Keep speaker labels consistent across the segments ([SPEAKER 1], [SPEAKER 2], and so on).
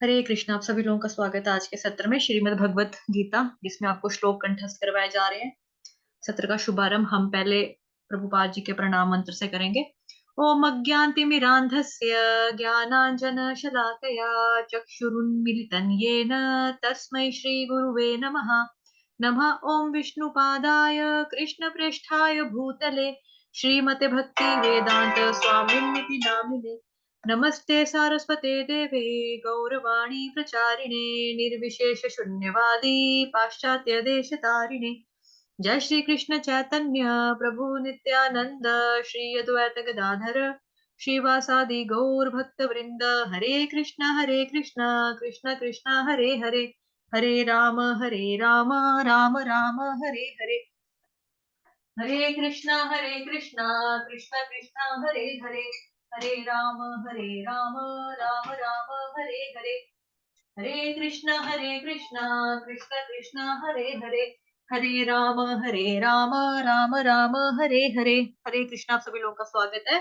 [SPEAKER 1] हरे कृष्णा। आप सभी लोगों का स्वागत है आज के सत्र में श्रीमद् भगवत गीता, जिसमें आपको श्लोक कंठस्थ करवाए जा रहे हैं। सत्र का शुभारंभ हम पहले प्रभुपाद जी के प्रणाम मंत्र से करेंगे। ओम अज्ञानतिमिरान्धस्य ज्ञानाञ्जनशलाकया चक्षुरुन्मीलितं येन तस्मै श्रीगुरुवे नमः। नमः ओम विष्णुपादाय कृष्णप्रेष्ठाय भूतले श्रीमते भक्ति वेदांत स्वामिन्निति नामिने। नमस्ते सारस्वते देवे गौरवाणी प्रचारिणे निर्विशेष शून्यवादी पाश्चात्य देश तारिणे। जय श्री कृष्ण चैतन्य प्रभु नित्यानंद श्री अद्वैत गदाधर श्रीवासादि गौर भक्त वृंद। हरे कृष्ण कृष्ण कृष्ण हरे हरे, हरे राम राम राम हरे हरे। हरे कृष्ण कृष्ण कृष्ण हरे हरे, हरे राम राम राम हरे हरे। हरे कृष्ण कृष्ण कृष्ण हरे हरे, हरे राम राम राम हरे हरे। हरे कृष्ण। आप सभी लोगों का स्वागत है।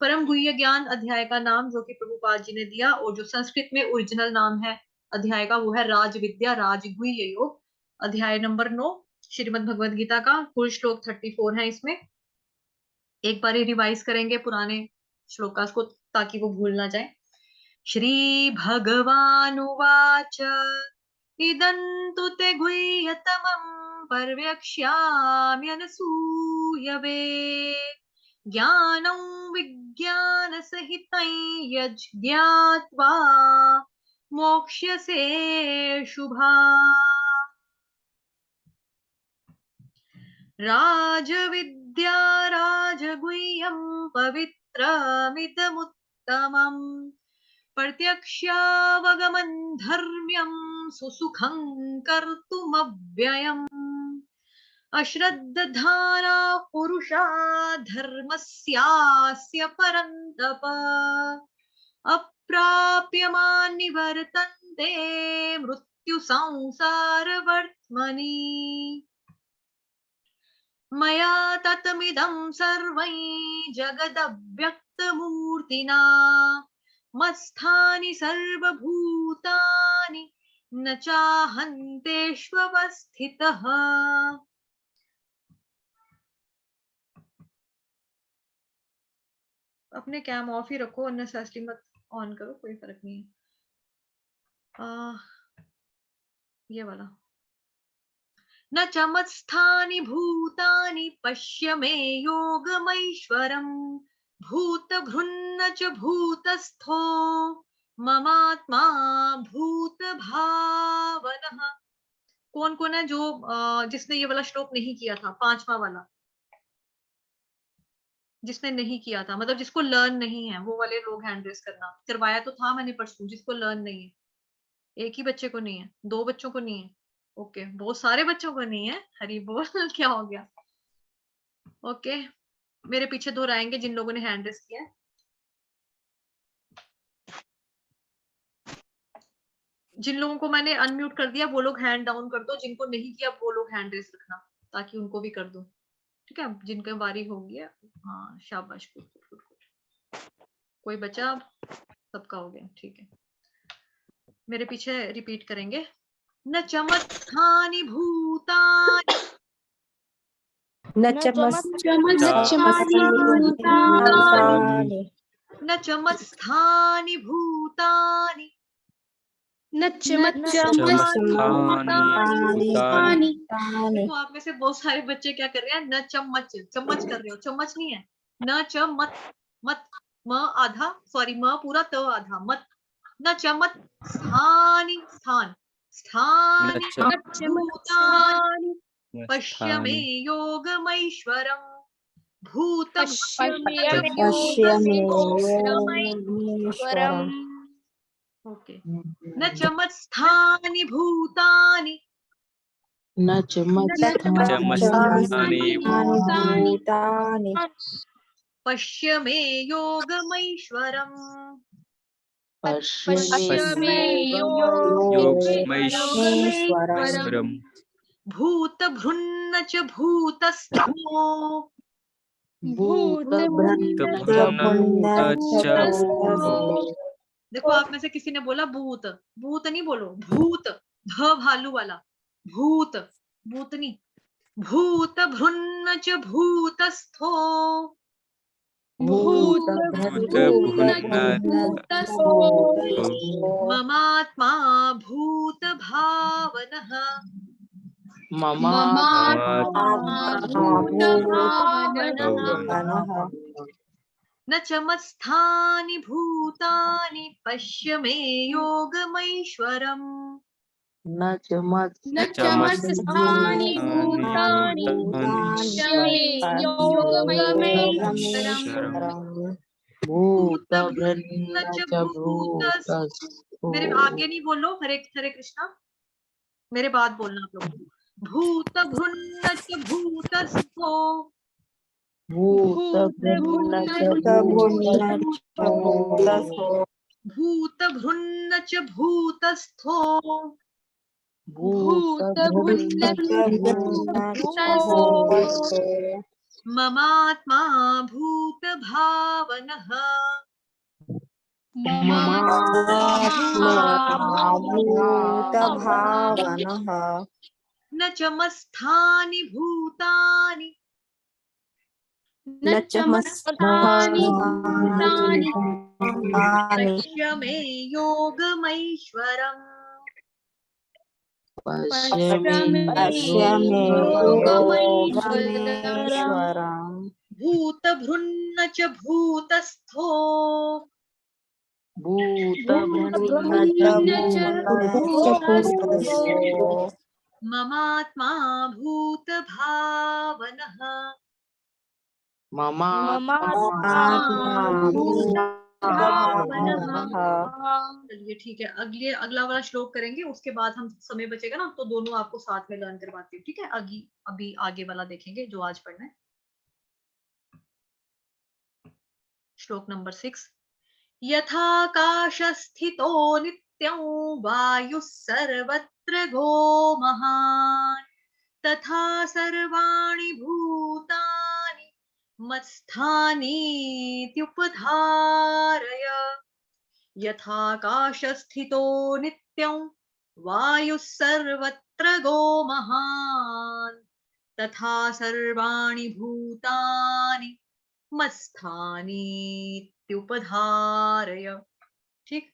[SPEAKER 1] परम गुह्य ज्ञान अध्याय का नाम जो कि प्रभुपाद जी ने दिया, और जो संस्कृत में ओरिजिनल नाम है अध्याय का वो है राज विद्या राजगुह्य योग। अध्याय नंबर 9 श्रीमद् भगवद गीता का। कुल श्लोक 34 है इसमें। एक बार रिवाइज करेंगे पुराने श्लोकास को ताकि वो भूल ना जाए। श्री भगवानुवाच इदं तु ते गुह्यतमं पर्यक्ष्याम्यनसूयवे ज्ञानं विज्ञानसहितं यज्ञात्वा मोक्ष्यसे शुभा। राजविद्या राजगुह्यं पवित्रमिदमुत्तमम् प्रत्यक्ष्यावगमन् धर्म्यं सुसुखं कर्तुमव्ययम्। अश्रद्धधाना पुरुषा धर्मस्यास्य परन्तप अप्राप्यमान् निवर्तन्ते मृत्यु संसारवर्त्मनि। मया ततमिदं सर्वं जगदव्यक्तमूर्तिना मत्स्थानि सर्वभूतानि न चाहन्तेष्वस्थितः। अपने कैम ऑफ ही रखो, अननेसेसरी मत ऑन करो, कोई फर्क नहीं है। ये वाला न च मत्स्थानि भूतानि पश्य मे योगमैश्वरम् भूतभृन्न च भूतस्थो ममात्मा भूतभावनः। कौन कौन है जो जिसने ये वाला श्लोक नहीं किया था, पांचवा वाला जिसने नहीं किया था, मतलब जिसको लर्न नहीं है, वो वाले लोग हैंड रेस करना। करवाया तो था मैंने परसों, जिसको लर्न नहीं है। एक ही बच्चे को नहीं है, दो बच्चों को नहीं है। ओके, बहुत सारे बच्चों को नहीं है। हरी बोल क्या हो गया। ओके, मेरे पीछे दोहराएंगे जिन लोगों ने हैंड रेस किया है। जिन लोगों को मैंने अनम्यूट कर दिया वो लोग हैंड डाउन कर दो, जिनको नहीं किया वो लोग हैंड रेस रखना ताकि उनको भी कर दो। ठीक है, जिनका बारी हो गया। हाँ शाबाश, गुड गुड गुड गुड। कोई बचा? सबका हो गया, ठीक है। मेरे पीछे रिपीट करेंगे। न चमत्स्थानि भूतानि
[SPEAKER 2] न
[SPEAKER 1] चमत्स्थानि भूतानि देखो आप में से बहुत सारे बच्चे क्या कर रहे हैं, न चम्मच चम्मच कर रहे हो। चम्मच नहीं है, न चमत मत म आधा, सॉरी म पूरा त आधा मत। न चमत स्थानि स्थान स्थानि भूतानि पश्य मे योगमैश्वरम् भूतभृन्नश्च ओके। न चमत्स्थानि भूतानि
[SPEAKER 2] न च मत्स्थानि भूतानि
[SPEAKER 1] पश्य मे योगमैश्वरम्
[SPEAKER 2] पश्य मे योगमैश्वरम्
[SPEAKER 1] भूतभृन्न च भूतस्थो
[SPEAKER 2] भूतभृन्न च भूतस्थो
[SPEAKER 1] देखो आप में से किसी ने बोला भूत, भूत नहीं बोलो, भूत, ध भालू वाला, भूत, भूत नहीं, भूत भृन्न च भूतस्थो,
[SPEAKER 2] भूत
[SPEAKER 1] ममात्मा भूत भावनः, न च मत्स्थानि भूतानि पश्य मे योगमैश्वरम्,
[SPEAKER 2] न च
[SPEAKER 3] मत्स्थानि भूतानि पश्य मे योगमैश्वरम्।
[SPEAKER 2] भूत
[SPEAKER 1] भृन्न च मेरे आगे नहीं बोलो, हरे हरे कृष्णा, मेरे बाद बोलना आप लोग। भूत भृन्न च भूतस्थो,
[SPEAKER 2] भूत
[SPEAKER 1] भूत भृन्न च भूतस्थो, ममात्मा भूत भावनः, न च मत्स्थानि भूतानि
[SPEAKER 3] न च मत्स्थानि भूतानि
[SPEAKER 1] पश्य मे योगमैश्वरम्,
[SPEAKER 3] पश्य मे योगमैश्वरम्।
[SPEAKER 1] भूत भृन्न च भूतस्थो, ममात्मा भूत भावनः, चलिए ठीक है, अगला वाला श्लोक करेंगे, उसके बाद हम समय बचेगा ना तो दोनों आपको साथ में लर्न करवाती हूँ, ठीक है। अभी आगे वाला देखेंगे जो आज पढ़ना है। श्लोक नंबर 6, यथाकाशस्थितो नित्यं वायुः सर्वत्र गो महान्, तथा सर्वाणि भूतानि मत्स्थानीत्युपधारय, यथाकाशस्थितो नित्यं वायुः सर्वत्र गो महान्, तथा सर्वाणि भूतानि मत्स्थानीत्युपधारय। ठीक,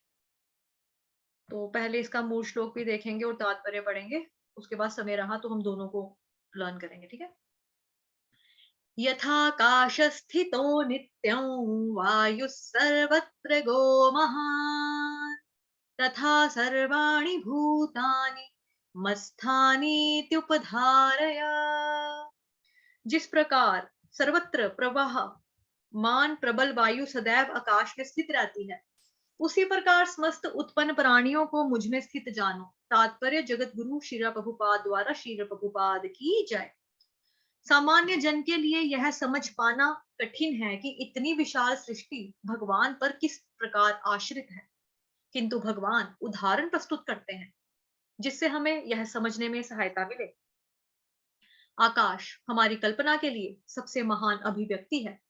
[SPEAKER 1] तो पहले इसका मूल श्लोक भी देखेंगे और तात्पर्य पढ़ेंगे, उसके बाद समय रहा तो हम दोनों को लर्न करेंगे, ठीक है। यथाकाशस्थितो नित्यं वायुः सर्वत्र गो महान्, तथा सर्वाणि भूतानि मत्स्थानीत्युपधारय। जिस प्रकार सर्वत्र प्रवाह मान प्रबल वायु सदैव आकाश में स्थित रहती है, उसी प्रकार समस्त उत्पन्न प्राणियों को मुझ में स्थित जानो। तात्पर्य जगत गुरु श्रील प्रभुपाद द्वारा श्रील प्रभुपाद की जय। सामान्य जन के लिए यह समझ पाना कठिन है कि इतनी विशाल सृष्टि भगवान पर किस प्रकार आश्रित है, किंतु भगवान उदाहरण प्रस्तुत करते हैं जिससे हमें यह समझने में सहायता मिले। आकाश हमारी कल्पना के लिए सबसे महान अभिव्यक्ति है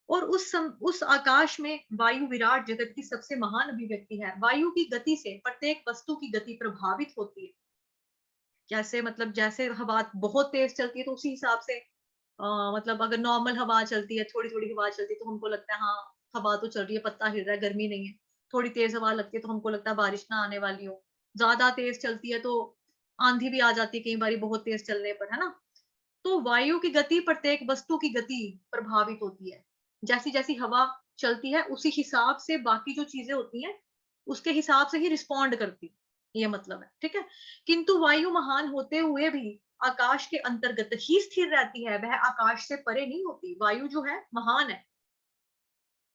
[SPEAKER 1] और उस आकाश में वायु विराट जगत की सबसे महान अभिव्यक्ति है। वायु की गति से प्रत्येक वस्तु की गति प्रभावित होती है। कैसे? मतलब जैसे हवा बहुत तेज चलती है तो उसी हिसाब से मतलब अगर नॉर्मल हवा चलती है, थोड़ी थोड़ी हवा चलती है तो हमको लगता है हाँ हवा तो चल रही है, पत्ता हिल रहा है, गर्मी नहीं है। थोड़ी तेज हवा लगती है तो हमको लगता है बारिश ना आने वाली हो। ज्यादा तेज चलती है तो आंधी भी आ जाती है कई बार बहुत तेज चलने पर, है ना। तो वायु की गति प्रत्येक वस्तु की गति प्रभावित होती है। जैसी जैसी हवा चलती है उसी हिसाब से बाकी जो चीजें होती हैं उसके हिसाब से ही रिस्पॉन्ड करती, ये मतलब है, ठीक है। किंतु वायु महान होते हुए भी आकाश के अंतर्गत ही स्थिर रहती है, वह आकाश से परे नहीं होती। वायु जो है महान है,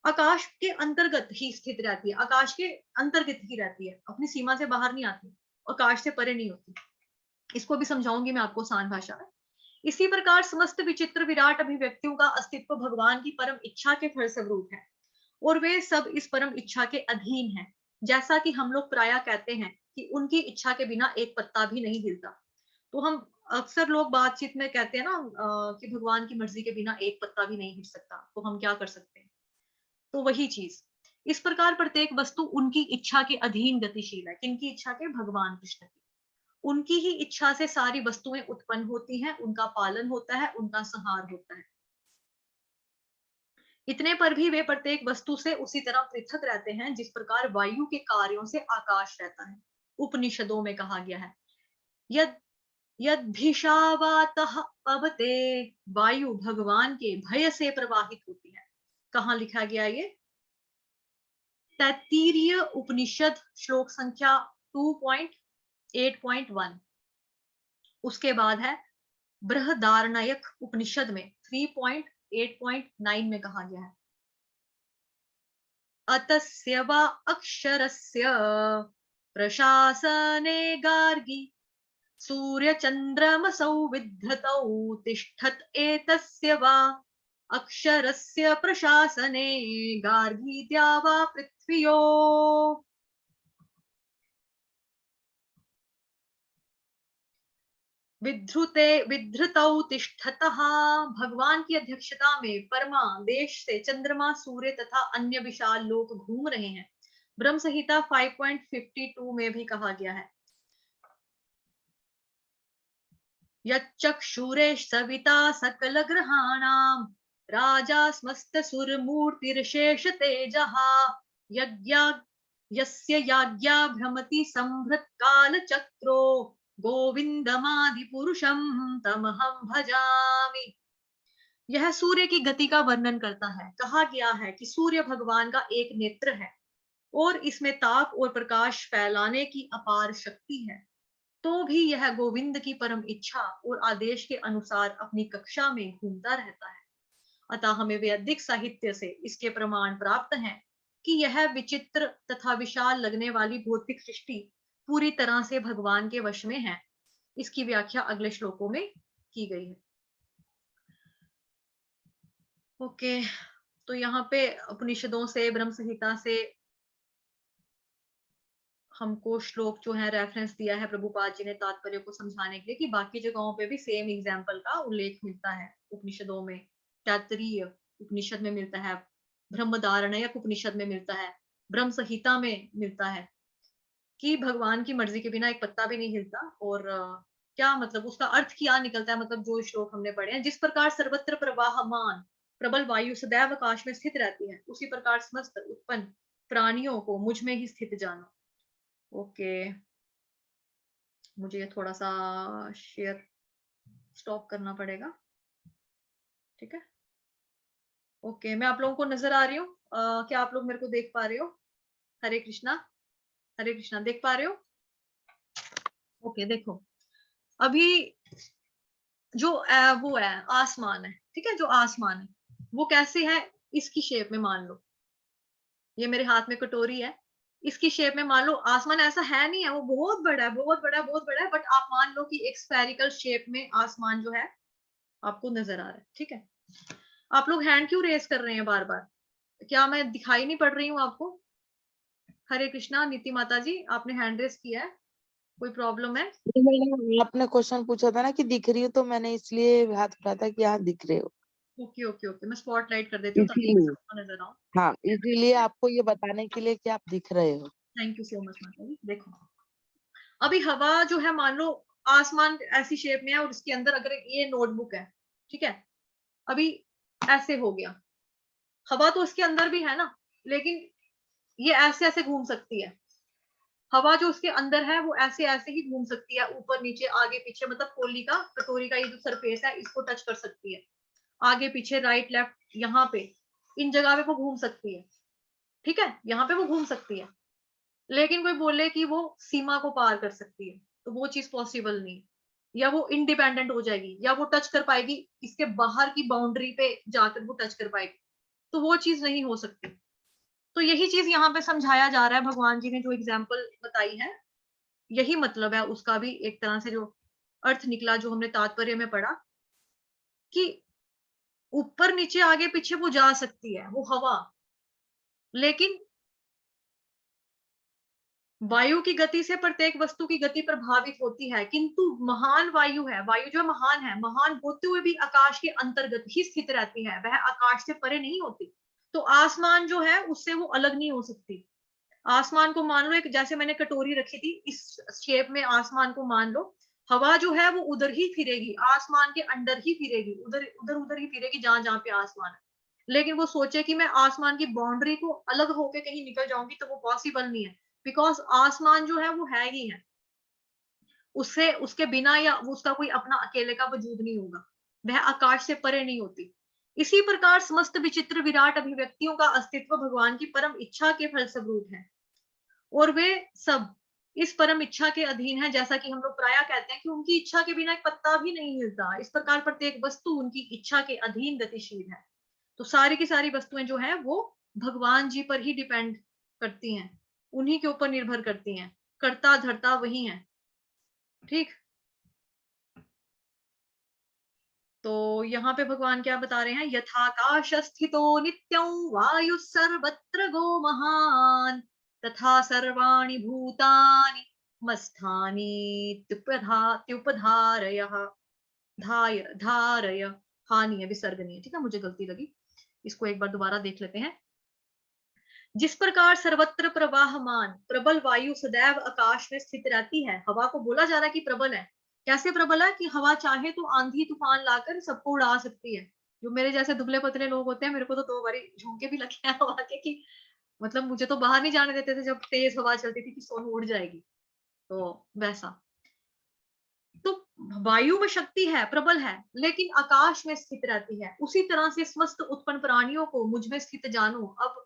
[SPEAKER 1] आकाश के अंतर्गत ही स्थित रहती है, आकाश के अंतर्गत ही रहती है, अपनी सीमा से बाहर नहीं आती, आकाश से परे नहीं होती। इसको भी समझाऊंगी मैं आपको आसान भाषा में। इसी प्रकार समस्त विचित्र विराट अभिव्यक्तियों का अस्तित्व भगवान की परम इच्छा के फलस्वरूप है और वे सब इस परम इच्छा के अधीन हैं। जैसा कि हम लोग प्रायः कहते हैं कि उनकी इच्छा के बिना एक पत्ता भी नहीं हिलता, तो हम अक्सर लोग बातचीत में कहते हैं ना कि भगवान की मर्जी के बिना एक पत्ता भी नहीं हिल सकता, तो हम क्या कर सकते हैं। तो वही चीज इस प्रकार प्रत्येक वस्तु उनकी इच्छा के अधीन गतिशील है। किनकी इच्छा के? भगवान कृष्ण की। उनकी ही इच्छा से सारी वस्तुएं उत्पन्न होती हैं, उनका पालन होता है, उनका संहार होता है। इतने पर भी वे प्रत्येक वस्तु से उसी तरह पृथक रहते हैं जिस प्रकार वायु के कार्यों से आकाश रहता है। उपनिषदों में कहा गया है, यद यद्भिषावातः पवते, वायु भगवान के भय से प्रवाहित होती है। कहाँ लिखा गया ये? तैत्तिरीय उपनिषद श्लोक संख्या 2.8.1। उसके बाद है बृहदारण्यक उपनिषद में 3.8.9 में कहा गया है, अतस्य वा अक्षरस्य प्रशासने गार्गी सूर्यचन्द्रमसौ विद्धतौ तिष्ठत एतस्य वा अक्षरस्य प्रशासने गार्गी द्यावा पृथ्व्यो। विधृतौ तिष्ठतः, भगवान की अध्यक्षता में परमा देश से चंद्रमा, सूर्य तथा अन्य विशाल लोक घूम रहे हैं। ब्रह्म संहिता 5.52 में भी कहा गया है, यच्चक्षुरे सविता सकल ग्रहाणाम राजा स्मस्त सुर मूर्तिर्शेष तेजः यस्य याज्ञा भ्रमति संभृत काल चक्रो गोविंदमादि पुरुषम तमहं भजामि। यह सूर्य की गति का वर्णन करता है। कहा गया है कि सूर्य भगवान का एक नेत्र है और इसमें ताप और प्रकाश फैलाने की अपार शक्ति है, तो भी यह गोविंद की परम इच्छा और आदेश के अनुसार अपनी कक्षा में घूमता रहता है। अतः हमें वैदिक साहित्य से इसके प्रमाण प्राप्त हैं कि यह विचित्र तथा विशाल लगने वाली भौतिक सृष्टि पूरी तरह से भगवान के वश में है। इसकी व्याख्या अगले श्लोकों में की गई है। ओके, तो यहाँ पे उपनिषदों से, ब्रह्म संहिता से हमको श्लोक जो है रेफरेंस दिया है प्रभुपाद जी ने तात्पर्य को समझाने के लिए, कि बाकी जगहों पे भी सेम एग्जाम्पल का उल्लेख मिलता है। उपनिषदों में तैत्तिरीय उपनिषद में मिलता है, ब्रह्मदारण्यक उपनिषद में मिलता है, ब्रह्म संहिता में मिलता है कि भगवान की मर्जी के बिना एक पत्ता भी नहीं हिलता। और क्या मतलब, उसका अर्थ क्या निकलता है? मतलब जो श्लोक हमने पढ़े हैं, जिस प्रकार सर्वत्र प्रवाहमान प्रबल वायु सदैव आकाश में स्थित रहती है, उसी प्रकार समस्त उत्पन्न प्राणियों को मुझ में ही स्थित जानो। ओके, मुझे ये थोड़ा सा शेयर स्टॉप करना पड़ेगा, ठीक है? ओके, मैं आप लोगों को नजर आ रही हूँ? क्या आप लोग मेरे को देख पा रहे हो? हरे कृष्णा, हरे कृष्णा, देख पा रहे हो? ओके, देखो अभी जो वो है आसमान है, ठीक है? जो आसमान है वो कैसे है? इसकी शेप में मान लो, ये मेरे हाथ में कटोरी है, इसकी शेप में मान लो आसमान ऐसा है नहीं है, वो बहुत बड़ा है, बहुत बड़ा है, बहुत बड़ा है, बट आप मान लो कि एक स्फेरिकल शेप में आसमान जो है आपको नजर आ रहा है, ठीक है? आप लोग हैंड क्यों रेस कर रहे हैं बार बार? क्या मैं दिखाई नहीं पड़ रही हूँ आपको? हरे कृष्णा, नीति माता जी, आपने हैंड रेस किया है, कोई प्रॉब्लम है?
[SPEAKER 2] मैंने आपने क्वेश्चन पूछा था ना कि दिख रही हो, तो मैंने इसलिए हाथ उठाया था कि हाँ दिख रहे हो।
[SPEAKER 1] ओके ओके ओके, मैं स्पॉटलाइट कर देती हूँ ताकि
[SPEAKER 2] इसीलिए,
[SPEAKER 1] सबको नजर आऊं।
[SPEAKER 2] हाँ इसीलिए आपको ये बताने के लिए कि आप दिख रहे हो।
[SPEAKER 1] थैंक यू सो मच माता जी। देखो अभी हवा जो है, मान लो आसमान ऐसी शेप में है और इसके अंदर अगर ये नोटबुक है, ठीक है? अभी ऐसे हो गया, हवा तो इसके अंदर भी है ना, लेकिन ये ऐसे ऐसे घूम सकती है। हवा जो उसके अंदर है वो ऐसे ऐसे ही घूम सकती है, ऊपर नीचे आगे पीछे, मतलब कोली का, कटोरी का ये जो सरफेस है इसको टच कर सकती है, आगे पीछे, राइट लेफ्ट, यहाँ पे इन जगह पे वो घूम सकती है, ठीक है? यहाँ पे वो घूम सकती है, लेकिन कोई बोले कि वो सीमा को पार कर सकती है, तो वो चीज पॉसिबल नहीं, या वो इंडिपेंडेंट हो जाएगी, या वो टच कर पाएगी इसके बाहर की बाउंड्री पे जाकर वो टच कर पाएगी, तो वो चीज नहीं हो सकती। तो यही चीज यहाँ पे समझाया जा रहा है, भगवान जी ने जो एग्जाम्पल बताई है, यही मतलब है उसका भी एक तरह से जो अर्थ निकला, जो हमने तात्पर्य में पढ़ा, कि ऊपर नीचे आगे पीछे वो जा सकती है, वो हवा, लेकिन वायु की गति से प्रत्येक वस्तु की गति प्रभावित होती है, किंतु महान वायु है, वायु जो महान है, महान होते हुए भी आकाश के अंतर्गत ही स्थित रहती है, वह आकाश से परे नहीं होती। तो आसमान जो है उससे वो अलग नहीं हो सकती। आसमान को मान लो एक, जैसे मैंने कटोरी रखी थी इस शेप में, आसमान को मान लो, हवा जो है वो उधर ही फिरेगी, आसमान के अंदर ही फिरेगी, उधर उधर उधर ही फिरेगी जहां जहां पे आसमान है। लेकिन वो सोचे कि मैं आसमान की बाउंड्री को अलग होके कहीं निकल जाऊंगी, तो वो पॉसिबल नहीं है, बिकॉज आसमान जो है वो है ही है, उससे उसके बिना या उसका कोई अपना अकेले का वजूद नहीं होगा, वह आकाश से परे नहीं होती। इसी प्रकार समस्त विचित्र विराट अभिव्यक्तियों का अस्तित्व भगवान की परम इच्छा के फलस्वरूप है, और वे सब इस परम इच्छा के अधीन है। जैसा कि हम लोग प्राय कहते हैं कि उनकी इच्छा के बिना एक पत्ता भी नहीं हिलता, इस प्रकार प्रत्येक वस्तु उनकी इच्छा के अधीन गतिशील है। तो सारी की सारी वस्तुएं जो है वो भगवान जी पर ही डिपेंड करती हैं, उन्हीं के ऊपर निर्भर करती हैं, कर्ता धर्ता वही है। ठीक, तो यहाँ पे भगवान क्या बता रहे हैं, यथाकाश स्थितो नित्यं वायु सर्वत्र गो महान तथा सर्वाणि भूतानि मस्थानि त्युपधारयः धारय हानि विसर्गनीय। ठीक है, मुझे गलती लगी, इसको एक बार दोबारा देख लेते हैं। जिस प्रकार सर्वत्र प्रवाहमान प्रबल वायु सदैव आकाश में स्थित रहती है, हवा को बोला जा रहा है कि प्रबल है। कैसे प्रबल है कि हवा चाहे तो आंधी तूफान लाकर सबको उड़ा सकती है। जो मेरे जैसे दुबले पतले लोग होते हैं, मेरे को तो 2 बारी झोंके भी लगे हैं हवा के, कि मतलब मुझे तो बाहर नहीं जाने देते थे जब तेज हवा चलती थी कि सोनू उड़ जाएगी, तो वैसा। तो वायु में शक्ति है, प्रबल है, लेकिन आकाश में स्थित रहती है। उसी तरह से समस्त उत्पन्न प्राणियों को मुझ में स्थित जानो। अब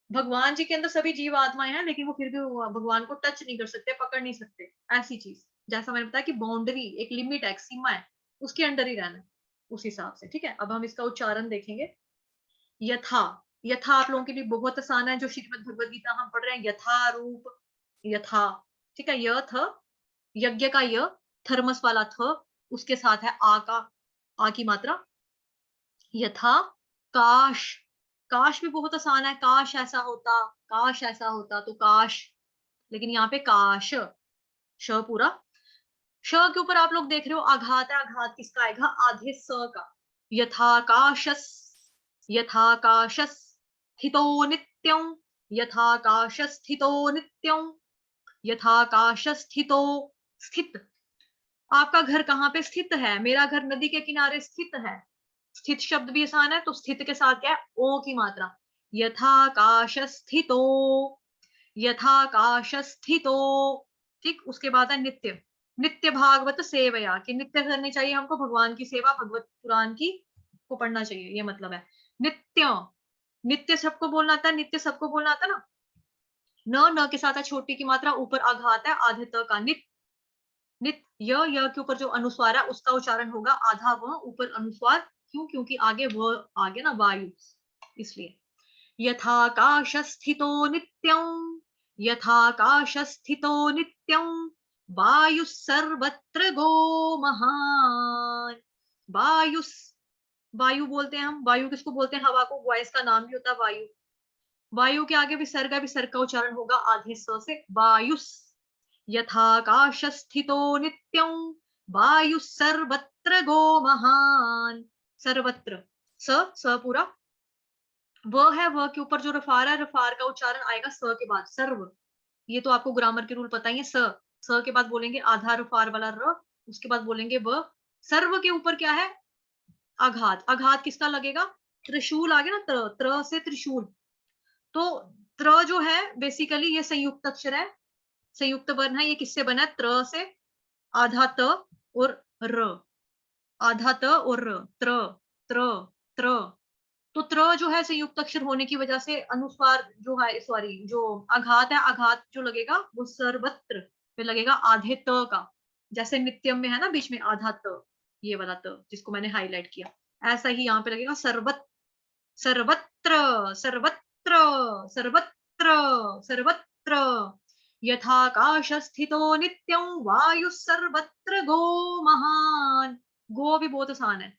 [SPEAKER 1] भगवान जी के अंदर सभी जीव आत्माएं हैं, लेकिन वो फिर भी भगवान को टच नहीं कर सकते, पकड़ नहीं सकते, ऐसी चीज। जैसा मैंने बताया कि बाउंड्री, एक लिमिट है, एक सीमा है, उसके अंदर ही रहना है उस हिसाब से। ठीक है, अब हम इसका उच्चारण देखेंगे। यथा, यथा आप लोगों के लिए बहुत आसान है, जो श्रीमद् भगवद गीता हम पढ़ रहे हैं, यथा रूप, यथा। ठीक है, य थ, यज्ञ का य, थर्मस वाला थ, उसके साथ है आ का, आ की मात्रा। यथा काश, काश भी बहुत आसान है, काश ऐसा होता, काश ऐसा होता, तो काश, लेकिन यहाँ पे काश, श पूरा, श के ऊपर आप लोग देख रहे हो आघात है, आघात किसका आएगा, आधे स का। यथाकाशस, यथाकाशस स्थितो नित्यं, यथाकाशस स्थितो नित्यं, यथाकाशस स्थितो, स्थित, आपका घर कहाँ पे स्थित है, मेरा घर नदी के किनारे स्थित है। स्थित शब्द भी आसान है, तो स्थित के साथ क्या है, ओ की मात्रा। यथाकाश स्थितो, यथाकाश स्थितो। ठीक, उसके बाद है नित्य, नित्य भागवत सेवया, कि नित्य करनी चाहिए हमको भगवान की सेवा, भगवत पुराण की को पढ़ना चाहिए, ये मतलब है। नित्य, नित्य सबको बोलना आता है, नित्य सबको बोलना आता है ना। न के साथ है छोटी की मात्रा, ऊपर आघात है आधे त का, नित्य, नित, य के ऊपर जो अनुस्वार है उसका उच्चारण होगा आधा व ऊपर अनुस्वार। क्यों, क्योंकि आगे व आगे ना वायु, इसलिए। यथाकाश स्थितो नित्यं, यथाकाश स्थितो नित्यं, वायु सर्वत्र गो महान। वायु, वायु बोलते हैं हम, वायु किसको बोलते हैं, हवा को, वॉइस का नाम भी होता है वायु। वायु के आगे विसर्ग है, विसर्ग का उच्चारण होगा आधे स से, वायुस। यथाकाश स्थितो नित्यं, वायु सर्वत्र गो महान। सर्वत्र, स पूरा, व है, व के ऊपर जो रफार है, रफार का उच्चारण आएगा स के बाद, सर्व। ये तो आपको ग्रामर के रूल पता ही है, स के बाद बोलेंगे आधा रफार वाला र, उसके बाद बोलेंगे व। सर्व के ऊपर क्या है, आघात, आघात किसका लगेगा, त्रिशूल आगे ना, त्र से त्रिशूल। तो त्र जो है बेसिकली ये संयुक्त अक्षर है, संयुक्त वर्ण है, ये किससे बना है, त्र से, आधा त और र, आधा त और र, त्र, त्र, त्र। तो त्र जो है संयुक्त अक्षर होने की वजह से अनुस्वार जो है, सॉरी, जो आघात है, आघात जो लगेगा वो सर्वत्र पे लगेगा आधे त का। जैसे नित्यम में है ना बीच में आधा त, ये वाला त जिसको मैंने हाईलाइट किया, ऐसा ही यहाँ पे लगेगा सर्वत्र, सर्वत्र, सर्वत्र, सर्वत्र, सर्वत्र। यथाकाश स्थितो नित्यं, वायु सर्वत्र गो महान। गो भी बहुत आसान है,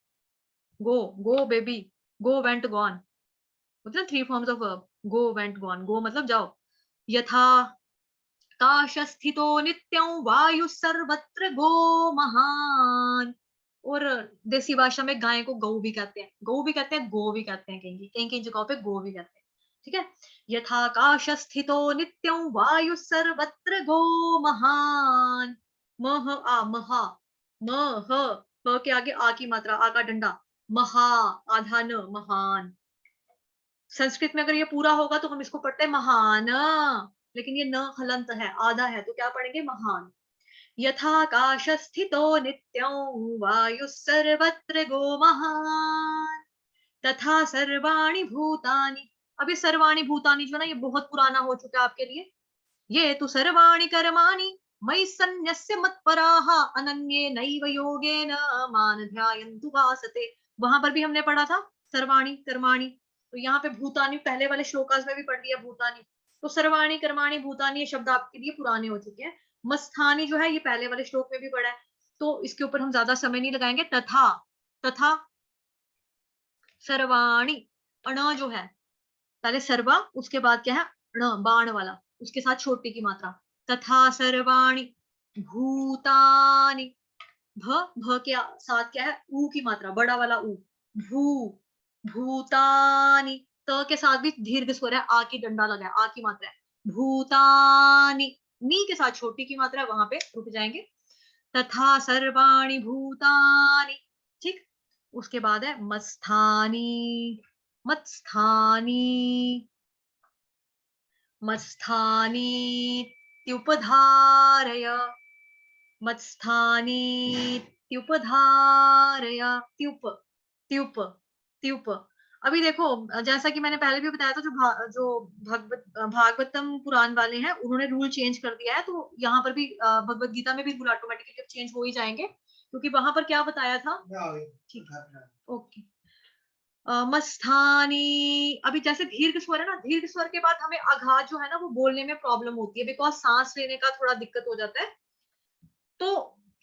[SPEAKER 1] go, go baby, go went gone, मतलब 3 forms of verb, go went gone, go मतलब जाओ। यथा काश स्थितो नित्यं, वायु सर्वत्र गो महान। और देसी भाषा में गाय को गऊ भी कहते हैं, गऊ भी कहते हैं, गो भी कहते हैं, कहीं कहीं जगहों पे गो भी कहते हैं। ठीक है। यथाकाशस्थितो नित्यं वायुः सर्वत्र गो महान। मह आ महा मह प के आगे आ की मात्रा, आ का डंडा, महा आधा न महान। संस्कृत में अगर ये पूरा होगा तो हम इसको पढ़ते हैं महान, लेकिन ये न हलंत है, आधा है, तो क्या पढ़ेंगे महान। यथाकाशस्थितो नित्यं वायुः सर्वत्र गो महान तथा सर्वाणि भूतानि। अब ये सर्वाणि भूतानि जो ना ये बहुत पुराना हो चुका है आपके लिए। ये तु सर्वाणि कर्माणि मयि सन्न्यस्य मत्पराः अनन्येनैव योगेन मां ध्यायन्तु उपासते। वहां पर भी हमने पढ़ा था सर्वाणि कर्माणि, तो यहाँ पे भूतानि पहले वाले श्लोकास में भी पढ़ लिया भूतानि। तो सर्वाणि कर्माणि भूतानि ये शब्द आपके लिए पुराने हो चुके हैं। मस्थानि जो है ये पहले वाले श्लोक में भी पढ़ा है, तो इसके ऊपर हम ज्यादा समय नहीं लगाएंगे। तथा तथा सर्वाणि, अण जो है पहले सर्वा, उसके बाद क्या है ण बाण वाला, उसके साथ छोटी की मात्रा। तथा सर्वाणि भूतानि, भ के साथ क्या है ऊ की मात्रा, बड़ा वाला ऊ। भू भूतानि, त के साथ भी दीर्घ स्वर है, आ की डंडा लगा है, आ की मात्रा है। भूतानि, नी के साथ छोटी की मात्रा है, वहां पे रुक जाएंगे। तथा सर्वाणि भूतानि, ठीक। उसके बाद है मत्स्थानि, मत्स्थानि मत्स्थानीत्युपधारय, मत्स्थानीत्युपधारय, त्युप त्युप त्युप। अभी देखो जैसा कि मैंने पहले भी बताया था, जो भागवतम पुराण वाले हैं उन्होंने रूल चेंज कर दिया है, तो यहाँ पर भी भगवत गीता में भी रूल ऑटोमेटिकली चेंज हो ही जाएंगे, क्योंकि वहां पर क्या बताया था। ठीक है, ओके। मस्थानी, अभी जैसे दीर्घ स्वर है ना, दीर्घ स्वर के बाद हमें आघात जो है ना वो बोलने में प्रॉब्लम होती है, बिकॉज सांस लेने का थोड़ा दिक्कत हो जाता है। तो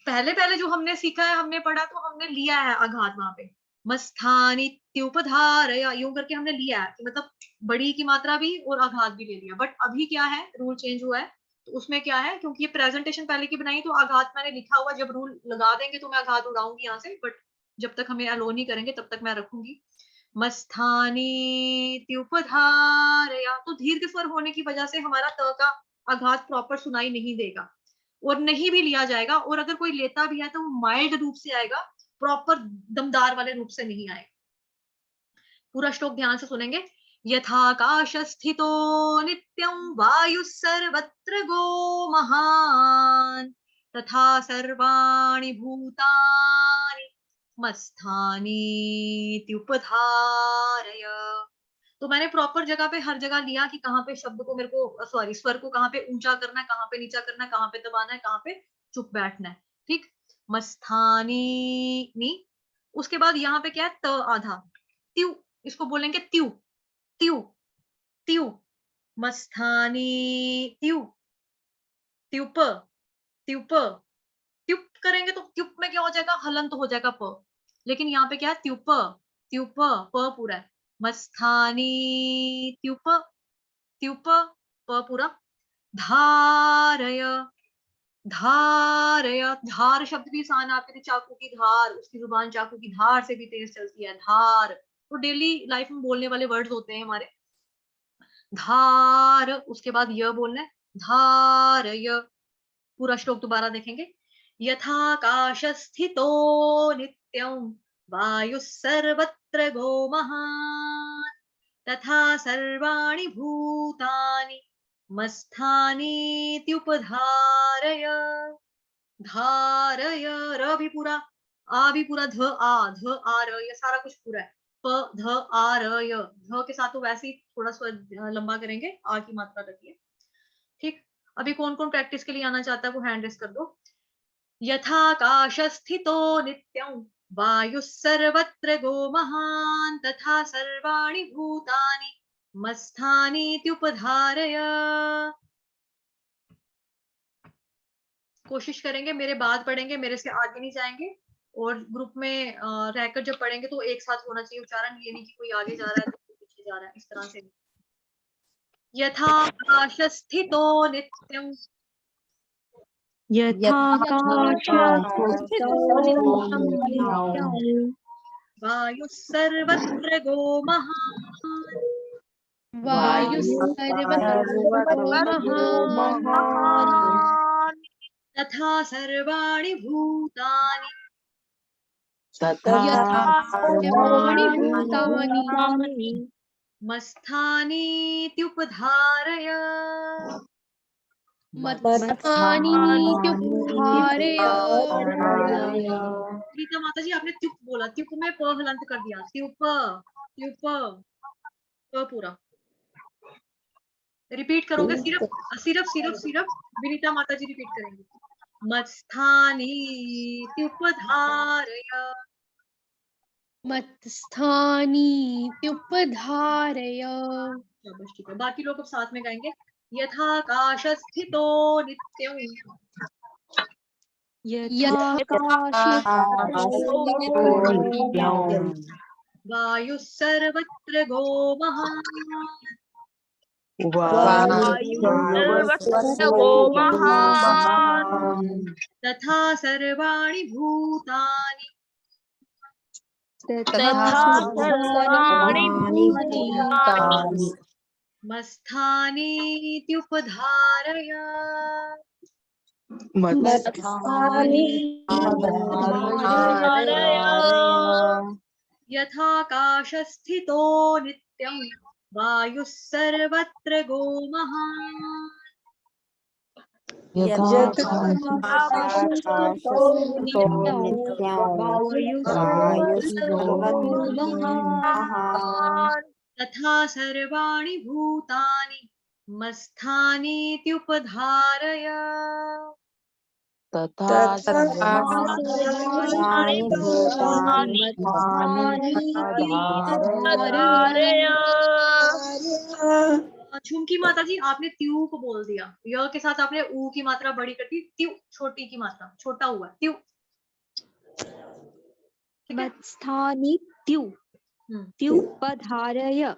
[SPEAKER 1] पहले पहले जो हमने सीखा है, हमने पढ़ा, तो हमने लिया है आघात वहां पे। मस्थानी त्युपधारया, यूं करके हमने लिया है कि मतलब बड़ी की मात्रा भी और आघात भी ले लिया। बट अभी क्या है, रूल चेंज हुआ है, तो उसमें क्या है, क्योंकि ये प्रेजेंटेशन पहले की बनाई, तो आघात मैंने लिखा हुआ, जब रूल लगा देंगे तो मैं आघात उड़ाऊंगी यहाँ से, बट जब तक हमें अलो नहीं करेंगे तब तक मैं रखूंगी। मस्थानीत्युपधारया, तो दीर्घ स्वर होने की वजह से हमारा त का आघात प्रॉपर सुनाई नहीं देगा, और नहीं भी लिया जाएगा, और अगर कोई लेता भी है तो वो माइल्ड रूप से आएगा, प्रॉपर दमदार वाले रूप से नहीं आएगा। पूरा श्लोक ध्यान से सुनेंगे। यथाकाश स्थितो नित्यं वायुः सर्वत्र गो महान तथा सर्वाणि भूतानि मत्स्थानीत्युपधारय। तो मैंने प्रॉपर जगह पे हर जगह लिया कि कहाँ पे शब्द को, मेरे को सॉरी स्वर को कहाँ पे ऊंचा करना है, कहाँ पे नीचा करना है, कहाँ पे दबाना है, कहाँ पे चुप बैठना है, ठीक। मस्थानी नी, उसके बाद यहाँ पे क्या है त आधा, त्यू, इसको बोलेंगे त्यू त्यू त्यू। मस्थानी त्यू, त्युप त्युप, त्युप करेंगे तो त्युप में क्या हो जाएगा, हलंत हो जाएगा प, लेकिन यहाँ पे क्या है त्युप त्युप, प पूरा है। मस्थानी त्युप त्युप, प पूरा। धारय धारय, धार शब्द भी आसान है आपके लिए, चाकू की धार, उसकी जुबान चाकू की धार से भी तेज चलती है, धार। तो डेली लाइफ में बोलने वाले वर्ड्स होते हैं हमारे। धार, उसके बाद य बोलना है, धारय। पूरा श्लोक दोबारा देखेंगे। यथाकाश स्थितो नित्यं वायुः सर्वत्र गो महान तथा सर्वाणि भूतानि मस्थानीत्युपधारय। धारय, र भी पूरा, आ भी पूरा, ध आ र, ये सारा कुछ पूरा है। प ध आ र य, ध के साथ तो वैसे ही थोड़ा स्वर लंबा करेंगे, आ की मात्रा रखिए, ठीक। अभी कौन कौन प्रैक्टिस के लिए आना चाहता है वो हैंड रेस कर दो। यथाकाश स्थितो नित्यं वायुः सर्वत्र गो महान तथा सर्वाणि भूतानि मस्थानीत्युपधारय। कोशिश करेंगे, मेरे बाद पढ़ेंगे, मेरे से आगे नहीं जाएंगे, और ग्रुप में रहकर जब पढ़ेंगे तो एक साथ होना चाहिए उच्चारण, ये नहीं कि कोई आगे जा रहा है तो कोई पीछे जा रहा है, इस तरह से। यथाकाश स्थितो नित्यं वायुः सर्वत्र गो महान
[SPEAKER 3] वायु
[SPEAKER 1] सर्वतो
[SPEAKER 3] महान्
[SPEAKER 1] तथा सर्वाणि भूतानि
[SPEAKER 2] तथा
[SPEAKER 3] सर्वाणि भूतानि
[SPEAKER 1] मत्स्थानीत्युपधारय।
[SPEAKER 3] मत्स्थानीत्युपधारय।
[SPEAKER 1] गीता माता जी आपने त्युप बोला, त्युप में प हलंत कर दिया, त्युप त्युप प पूरा रिपीट करोगे, सिर्फ सिर्फ सिर्फ सिर्फ विनीता माता जी रिपीट करेंगे। मत्स्थानीत्युपधारय।
[SPEAKER 3] मत्स्थानीत्युपधारय।
[SPEAKER 1] शाबाश, ठीक है। बाकी लोग अब साथ में गाएंगे। यथाकाशस्थितो नित्यं वायुः सर्वत्र गो महान् तथा सर्वाणि भूतानि मत्स्थानीत्युपधारय। यथाकाशस्थितो नित्यं वायुः सर्वत्र गो महान् तथा सर्वाणि भूतानि मत्स्थानीत्युपधारय।
[SPEAKER 2] तथा
[SPEAKER 1] झुमकी माता जी आपने त्यू को बोल दिया, य के साथ आपने ऊ की मात्रा बड़ी कर दी, त्यू छोटी की मात्रा छोटा हुआ त्यू, ठीक है।
[SPEAKER 3] मत्स्थानीत्युपधारय।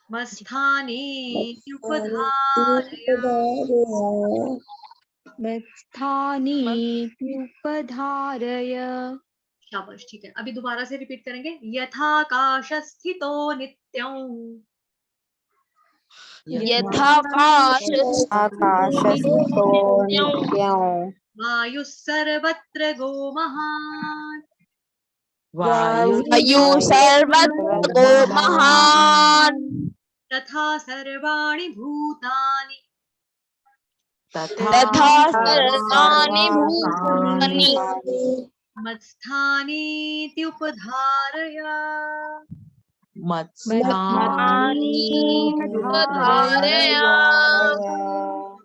[SPEAKER 1] मत्स्थानीत्युपधारय।
[SPEAKER 3] मत्स्थानीत्युपधारय।
[SPEAKER 1] शाबाश, ठीक है। अभी दोबारा से रिपीट करेंगे। यथाकाशस्थितो नित्यं वायुः सर्वत्र गो महान् तथा सर्वाणि भूतानि मत्स्थानीत्युपधारय।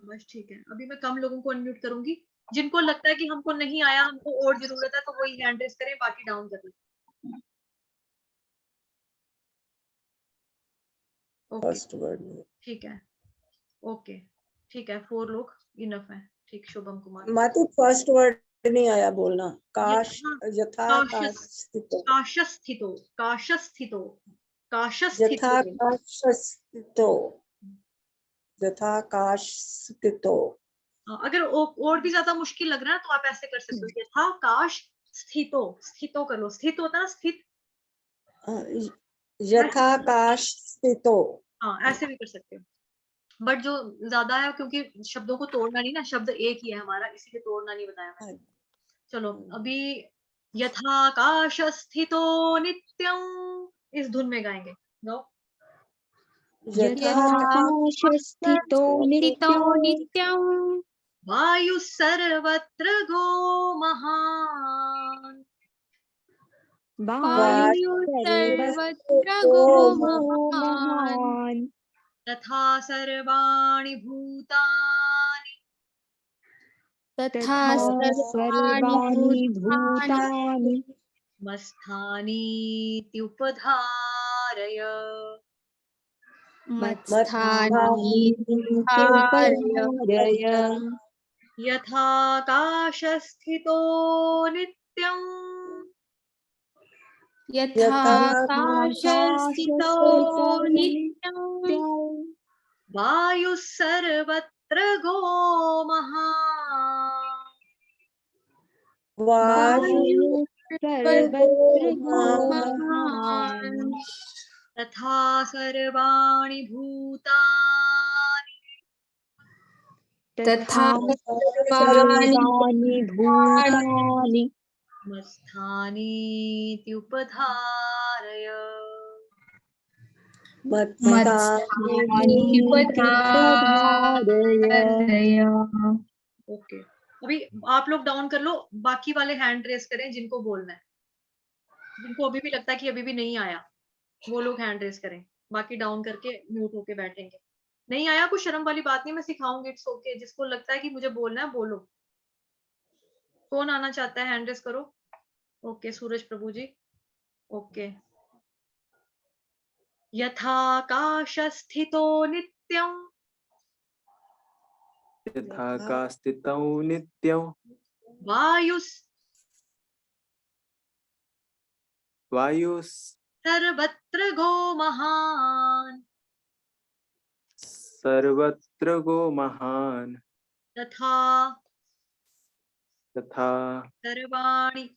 [SPEAKER 1] बस ठीक है। अभी मैं कम लोगों को अनम्यूट करूंगी। जिनको लगता है कि हमको नहीं आया, हमको और जरूरत है, तो वही हैंड रेस करें, बाकी डाउन कर लें।
[SPEAKER 4] फर्स्ट वर्ड
[SPEAKER 1] ठीक है, ओके ठीक है। 4 लोग इनफ है, ठीक। शुभम कुमार
[SPEAKER 4] मातु फर्स्ट वर्ड नहीं आया बोलना। काश यथा
[SPEAKER 1] काशस्थितो काशस्थितो काशस्थितो
[SPEAKER 4] यथा
[SPEAKER 1] काशस्थितो।
[SPEAKER 4] काशस्थितो यथा काशस्थितो।
[SPEAKER 1] अगर और भी ज्यादा मुश्किल लग रहा है तो आप ऐसे कर सकते हो, यथा काश स्थितो, स्थितो कर लो, स्थित होता है ना, स्थित,
[SPEAKER 4] यथा काशस्थितो।
[SPEAKER 1] हाँ ऐसे भी कर सकते हो। बट जो ज्यादा है, क्योंकि शब्दों को तोड़ना नहीं ना, शब्द एक ही है हमारा, इसीलिए तोड़ना नहीं बताया मैंने। चलो अभी यथाकाश स्थितो नित्यं इस धुन में गाएंगे। गाओ।
[SPEAKER 3] यथाकाशस्थितो नित्यं
[SPEAKER 1] वायु सर्वत्र गो महान्
[SPEAKER 3] वायुर्सर्वत्र गो महान्
[SPEAKER 1] तथा सर्वाणि भूतानि
[SPEAKER 3] तथा सर्वाणि भूतानि
[SPEAKER 1] मत्स्थानीत्युपधारय।
[SPEAKER 3] मत्स्थानीत्युपधारय।
[SPEAKER 1] यथाकाशस्थितो नित्यं
[SPEAKER 3] यथाकाशस्थितो नित्यं
[SPEAKER 1] वायुः सर्वत्र गो महान्
[SPEAKER 3] वायुः सर्वत्र गो महान्
[SPEAKER 1] तथा सर्वाणि भूतानि
[SPEAKER 3] तथा
[SPEAKER 4] सर्वाणि
[SPEAKER 3] सर्वाणि भूतानि
[SPEAKER 1] मत्स्थानीति उपधारय।
[SPEAKER 4] मत्स्थानि
[SPEAKER 3] उपधारय।
[SPEAKER 1] ओके, अभी आप लोग डाउन कर लो, बाकी वाले हैंड रेस करें जिनको बोलना है, जिनको अभी भी लगता है कि अभी भी नहीं आया वो लोग हैंड रेस करें, बाकी डाउन करके म्यूट होके बैठेंगे। नहीं आया कुछ शर्म वाली बात नहीं, मैं सिखाऊंगी, इट्स ओके। जिसको लगता है कि मुझे बोलना है बोलो। कौन आना चाहता है हैंड रेस करो। ओके सूरज प्रभु जी। ओके। यथाकाशस्थितो नित्यं
[SPEAKER 5] यथाकास्थितौ नित्यौ
[SPEAKER 1] वायुः
[SPEAKER 5] वायुः
[SPEAKER 1] सर्वत्र गो महान्
[SPEAKER 5] सर्वत्र गो महान्
[SPEAKER 1] तथा
[SPEAKER 5] तथा
[SPEAKER 1] सर्वाणि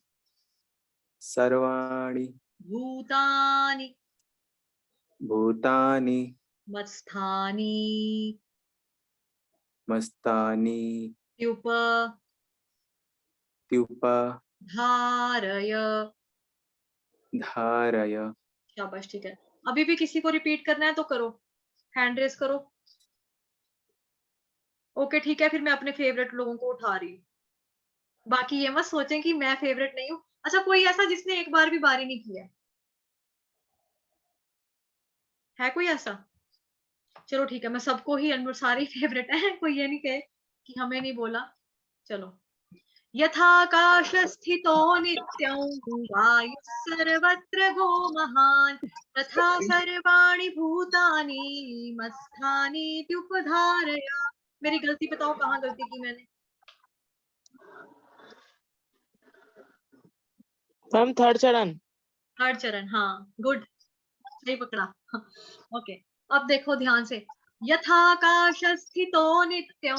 [SPEAKER 5] सर्वाणि
[SPEAKER 1] भूतानि
[SPEAKER 5] भूतानि
[SPEAKER 1] मत्स्थानि
[SPEAKER 5] मस्तानि
[SPEAKER 1] उपधारय।
[SPEAKER 5] धारय।
[SPEAKER 1] शाबाश, ठीक है। अभी भी किसी को रिपीट करना है तो करो, हैंड रेस करो। ओके ठीक है, फिर मैं अपने फेवरेट लोगों को उठा रही हूँ। बाकी ये मत सोचें कि मैं फेवरेट नहीं हूँ। अच्छा, कोई ऐसा जिसने एक बार भी बारी नहीं किया है कोई ऐसा? चलो ठीक है, मैं सबको ही सारे फेवरेट है, कोई ये नहीं कहे कि हमें नहीं बोला। चलो। यथाकाशस्थितो नित्यं वायुः सर्वत्र गो महान् तथा सर्वाणि भूतानि मत्स्थानीत्युपधारय। मेरी गलती बताओ, कहाँ गलती की मैंने?
[SPEAKER 2] मैम थर्ड चरण।
[SPEAKER 1] थर्ड चरण, हाँ गुड, सही पकड़ा। ओके, अब देखो ध्यान से। यथाकाशस्थितो नित्यं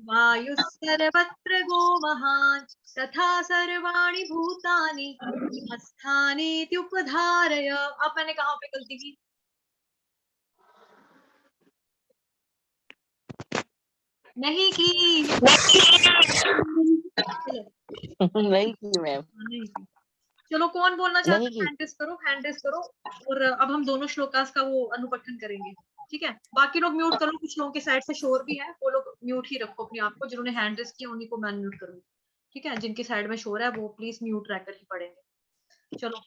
[SPEAKER 1] वायुः सर्वत्र गो महान् तथा सर्वाणि भूतानि मत्स्थानीत्युपधारय। अब मैंने कहाँ पे गलती की? नहीं की।
[SPEAKER 2] नहीं की मैम,
[SPEAKER 1] नहीं की। चलो, कौन बोलना चाहता
[SPEAKER 2] नहीं
[SPEAKER 1] है?
[SPEAKER 2] की।
[SPEAKER 1] हैंड रेस करो, हैंड रेस करो। और अब हम दोनों श्लोकास का वो अनुपठन करेंगे, ठीक है? बाकी लोग म्यूट करो, कुछ लोगों के साइड से शोर भी है, वो लोग म्यूट ही रखो अपने आप को। जिन्होंने हैंड रेस किया उन्हीं को मैं म्यूट करूंगी, ठीक है? जिनके साइड में शोर है वो प्लीज म्यूट रहकर ही पढ़ेंगे। चलो,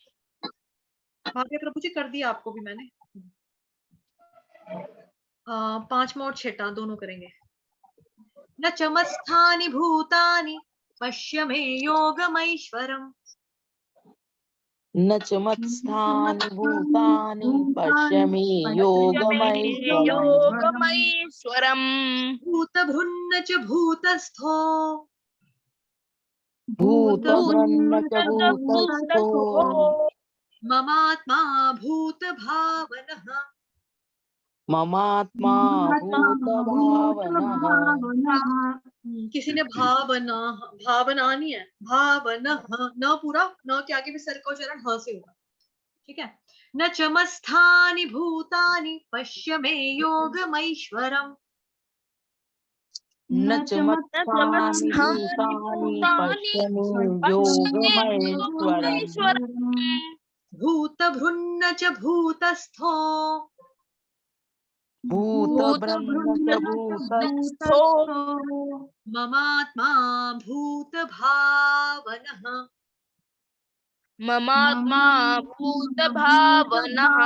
[SPEAKER 1] भाग्य प्रभु जी, कर दिया आपको भी मैंने। 5वां और 6वां दोनों करेंगे। न चमत्स्थानि भूतानि पश्य मे योगमैश्वरम्।
[SPEAKER 2] न च मत्स्थानि भूतानि पश्य मे योगमैश्वरम्।
[SPEAKER 3] योगमैश्वरम्।
[SPEAKER 1] भूतभृन्न च भूतस्थो
[SPEAKER 2] भूतभृन्न च भूतस्थो
[SPEAKER 1] ममात्मा भूतभावनः।
[SPEAKER 2] ममात्मा भूतभावनः।
[SPEAKER 1] किसी ने भावना, भावना नहीं है, भावना, न पूरा, न के आगे भी सर का उच्चारण ह से होगा, ठीक है? न चमत्स्थानि भूतानि पश्य मे योगमैश्वरम्।
[SPEAKER 2] न च मत्स्थानि भूतानि पश्य मे योगमैश्वरम्।
[SPEAKER 1] भूतभृन्न च भूतस्थो
[SPEAKER 2] भूतभृन्न च भूतस्थो
[SPEAKER 1] ममात्मा भूतभावनः।
[SPEAKER 3] ममात्मा भूतभावनः।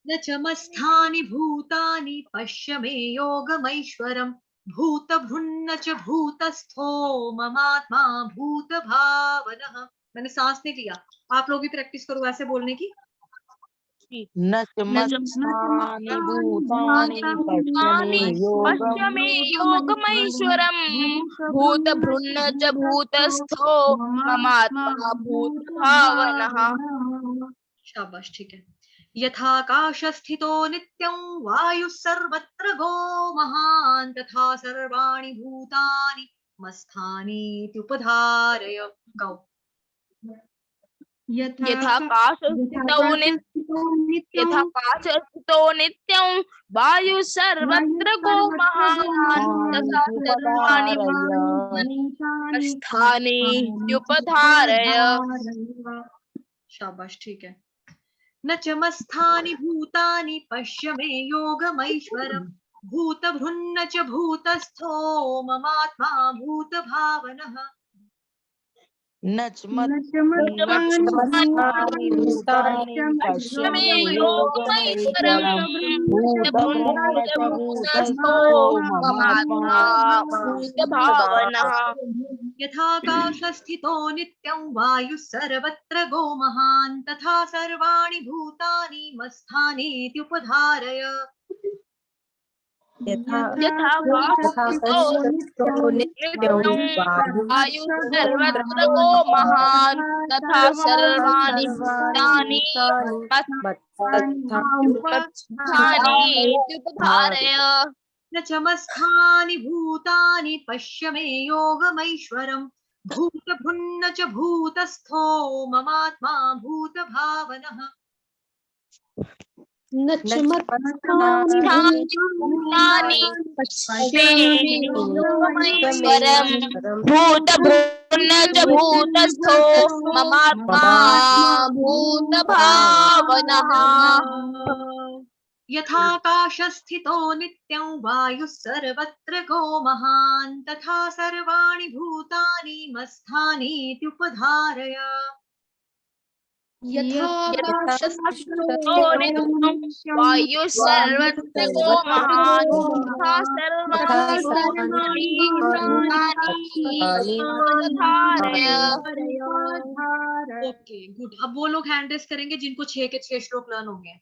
[SPEAKER 1] न चमत्स्थानि भूतानि पश्य मे योगमैश्वरम्। भूतभृन्न च भूतस्थो ममात्मा भूतभावनः। मैंने सांस नहीं लिया, आप लोग भी प्रैक्टिस करो ऐसे बोलने की।
[SPEAKER 2] न च मत्स्थानि भूतानि पश्य मे
[SPEAKER 3] पश्य मे योगमैश्वरम्। भूतभृन्न च भूतस्थो ममात्मा भूतभावनः।
[SPEAKER 1] शाबाश, ठीक है। यथाकाशस्थितो नित्यं वायुः सर्वत्र गो महान् तथा सर्वाणि भूतानि मत्स्थानीत्युपधारय। गौ।
[SPEAKER 3] यथाकाशस्थितौ नित्यं वायु सर्वत्र गो महान् तथा सर्वाणि स्थाने उपधारय।
[SPEAKER 1] शाबाश, ठीक है। न चमस्थानि भूतानि पश्य मे योगमैश्वरम् भूतभृन्न च भूतस्थो ममात्मा भूतभावनः।
[SPEAKER 2] नचमत्स्थानि भूतानि पश्य मे योगमैश्वरम् भूतभृन्न च भूतस्थो ममात्मा
[SPEAKER 3] भूतभावनः।
[SPEAKER 1] यथाकाशस्थितो नित्यं वायुः सर्वत्र गो महान् तथा सर्वाणि भूतानि मत्स्थानीत्युपधारय।
[SPEAKER 3] यथाकाशस्थितो नित्यं वायु सर्वत्र गो महान् तथा सर्वाणि भूतानि मत्स्थानीत्युपधारय।
[SPEAKER 1] न चमस्थानि भूतानि पश्य मे योगमैश्वरम् भूतभृन्न च भूतस्थो ममात्मा भूतभावनः।
[SPEAKER 3] भूतानि पश्ये योगमैश्वरम् भूतभृन्न च भूतस्थो ममात्मा भूतभावनः।
[SPEAKER 1] यथाकाशस्थितो नित्यं वायुः सर्वत्र गो महान् तथा सर्वाणि भूतानि मत्स्थानीत्युपधारय।
[SPEAKER 3] यथाकाशस्थितो नित्यं वायु सर्वत्र गो महान् तथा सर्वाणि भूतानि उपधारय।
[SPEAKER 1] Okay, good. अब वो लोग हैंड रेस करेंगे जिनको 6 के 6 श्लोक लर्न होंगे।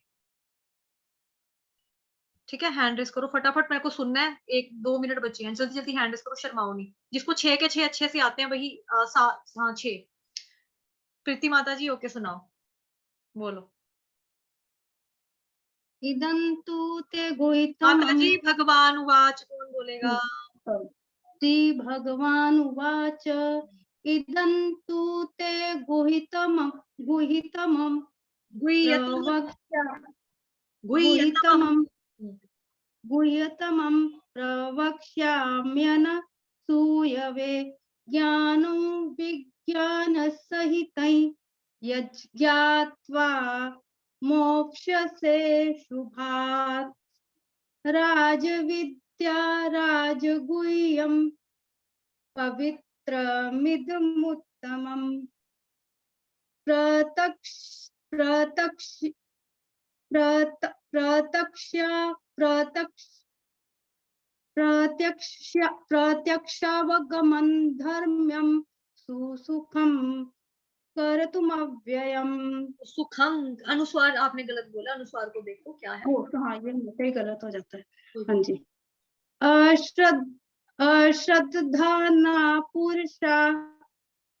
[SPEAKER 1] ठीक है, हैंड रेस करो फटाफट, मेरे को सुनना है। 1-2 मिनट बचे हैं, जल्दी जल्दी हैंड रेस करो, शर्माओ नहीं। जिसको 6 के 6 अच्छे से आते हैं वही 6। प्रीति माता जी, ओके, सुनाओ, बोलो।
[SPEAKER 6] इदं तु ते गुहितम्
[SPEAKER 1] माता जी, भगवान उवाच, कौन बोलेगा?
[SPEAKER 6] श्री भगवान उवाच इदं तु ते गुहितमं गुह्यतमं प्रवक्ष्याम्यनसूयवे ज्ञानं विज्ञानसहितं यज्ञात्वा मोक्ष्यसे शुभात् राजविद्या राजगुह्यं पवित्रमिदमुत्तमम् प्रत्यक्षावगमन धर्म्यं सुसुखं कर्तुमव्ययम्।
[SPEAKER 1] सुखम, अनुस्वार आपने गलत बोला, अनुस्वार को देखो क्या है।
[SPEAKER 6] हाँ, ये ही गलत हो जाता है। हाँ जी। अश्रद्धाना पुरुषा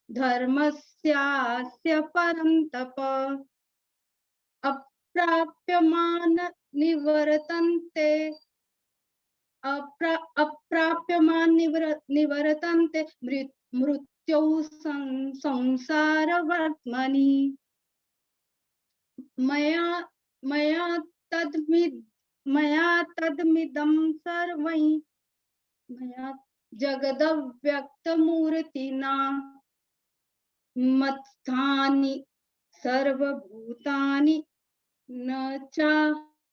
[SPEAKER 6] धर्मस्यास्य परन्तप अप्राप्यमान निवर्तन्ते मृत्युौ संसारवर्त्मनि मया तद्मिदं सर्वं जगदव्यक्तमूर्तिना मत्स्थानि सर्वभूतानि न च